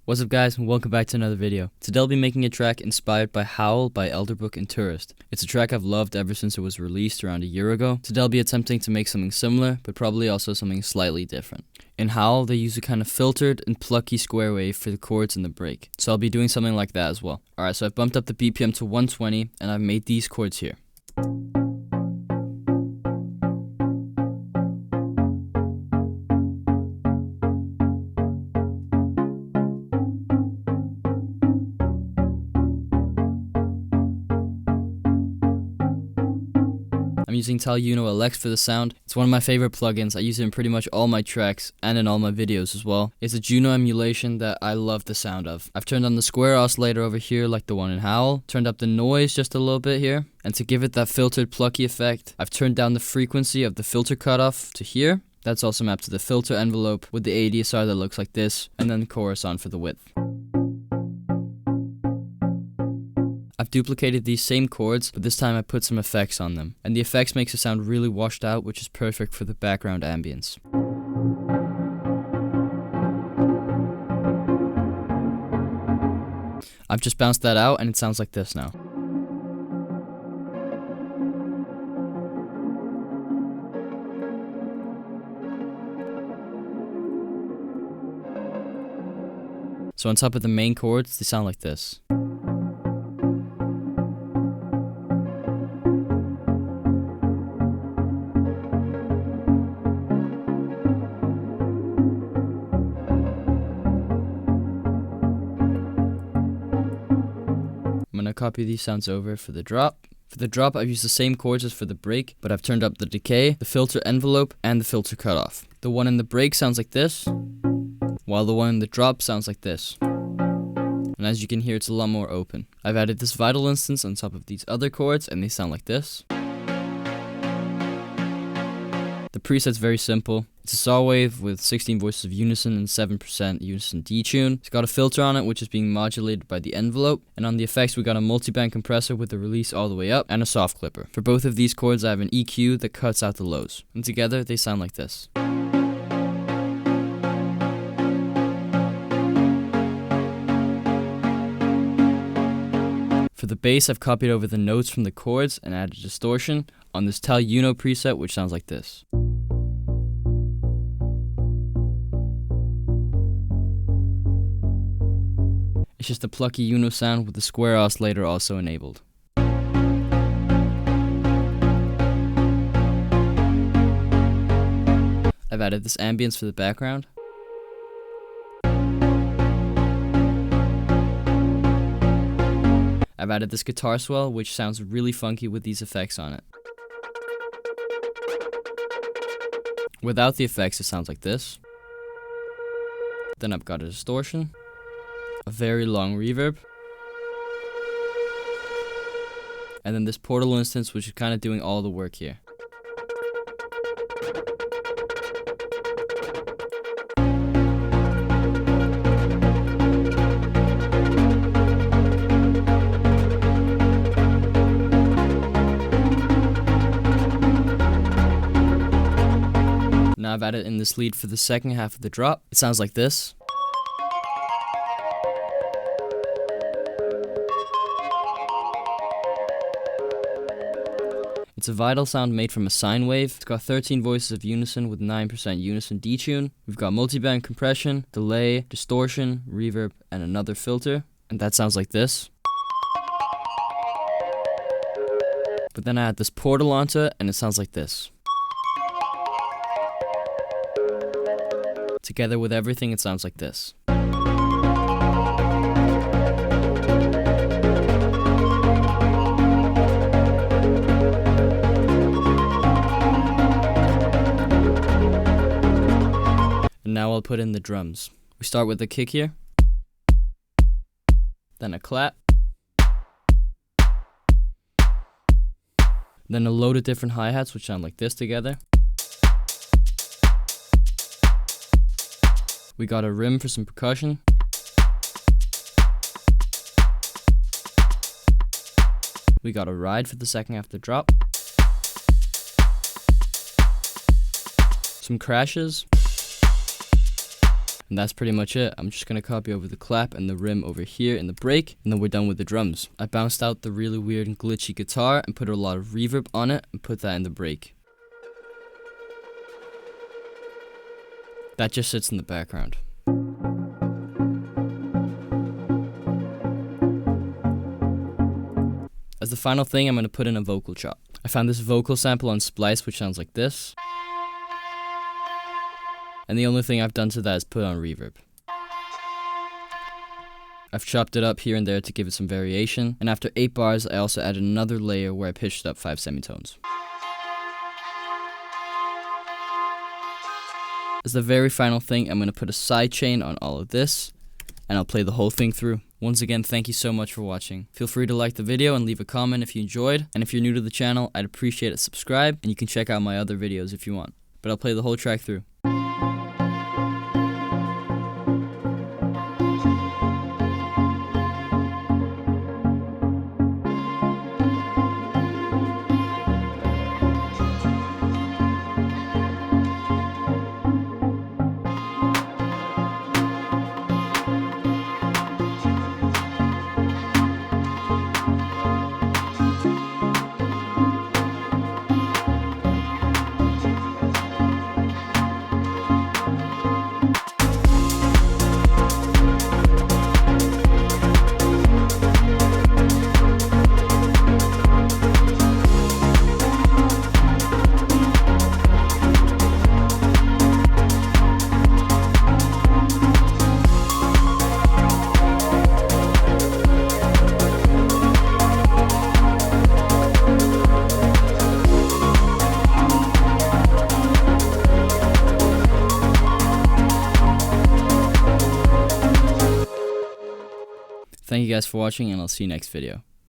What's up guys, and welcome back to another video. Today I'll be making a track inspired by Howl by Elderbrook Tourist. It's a track I've loved ever since it was released around a year ago. Today I'll be attempting to make something similar, but probably also something slightly different. In Howl, they use a kind of filtered and plucky square wave for the chords and the break. So I'll be doing something like that as well. Alright, so I've bumped up the BPM to 120 and I've made these chords here. I'm using LX for the sound. It's one of my favorite plugins. I use it in pretty much all my tracks and in all my videos as well. It's a Juno emulation that I love the sound of. I've turned on the square oscillator over here like the one in Howl, turned up the noise just a little bit here, and to give it that filtered plucky effect, I've turned down the frequency of the filter cutoff to here. That's also mapped to the filter envelope with the ADSR that looks like this, and then the chorus on for the width. I've duplicated these same chords, but this time I put some effects on them. And the effects makes it sound really washed out, which is perfect for the background ambience. I've just bounced that out and it sounds like this now. So on top of the main chords, they sound like this. I'm going to copy these sounds over for the drop. For the drop, I've used the same chords as for the break, but I've turned up the decay, the filter envelope, and the filter cutoff. The one in the break sounds like this, while the one in the drop sounds like this. And as you can hear, it's a lot more open. I've added this vital instance on top of these other chords, and they sound like this. The preset's very simple. It's a saw wave with 16 voices of unison and 7% unison detune. It's got a filter on it which is being modulated by the envelope, and on the effects we got a multiband compressor with the release all the way up and a soft clipper. For both of these chords I have an EQ that cuts out the lows, and together they sound like this. For the bass, I've copied over the notes from the chords and added distortion on this Uno preset, which sounds like this. It's just a plucky Uno sound with the square oscillator also enabled. I've added this ambience for the background. I've added this guitar swell, which sounds really funky with these effects on it. Without the effects, it sounds like this. Then I've got a distortion, a very long reverb, and then this portal instance, which is kind of doing all the work here. Now I've added in this lead for the second half of the drop. It sounds like this. It's a vital sound made from a sine wave. It's got 13 voices of unison with 9% unison detune. We've got multiband compression, delay, distortion, reverb, and another filter. And that sounds like this. But then I add this portal onto it and it sounds like this. Together with everything, it sounds like this. And now I'll put in the drums. We start with the kick here, then a clap, then a load of different hi-hats which sound like this together. We got a rim for some percussion. We got a ride for the second half of the drop. Some crashes. And that's pretty much it. I'm just going to copy over the clap and the rim over here in the break, and then we're done with the drums. I bounced out the really weird and glitchy guitar and put a lot of reverb on it and put that in the break. That just sits in the background. As the final thing, I'm going to put in a vocal chop. I found this vocal sample on Splice, which sounds like this. And the only thing I've done to that is put on reverb. I've chopped it up here and there to give it some variation, and after 8 bars I also added another layer where I pitched up 5 semitones. As the very final thing, I'm going to put a sidechain on all of this, and I'll play the whole thing through. Once again, thank you so much for watching. Feel free to like the video and leave a comment if you enjoyed, and if you're new to the channel, I'd appreciate it. Subscribe, and you can check out my other videos if you want. But I'll play the whole track through. Thank you guys for watching, and I'll see you next video.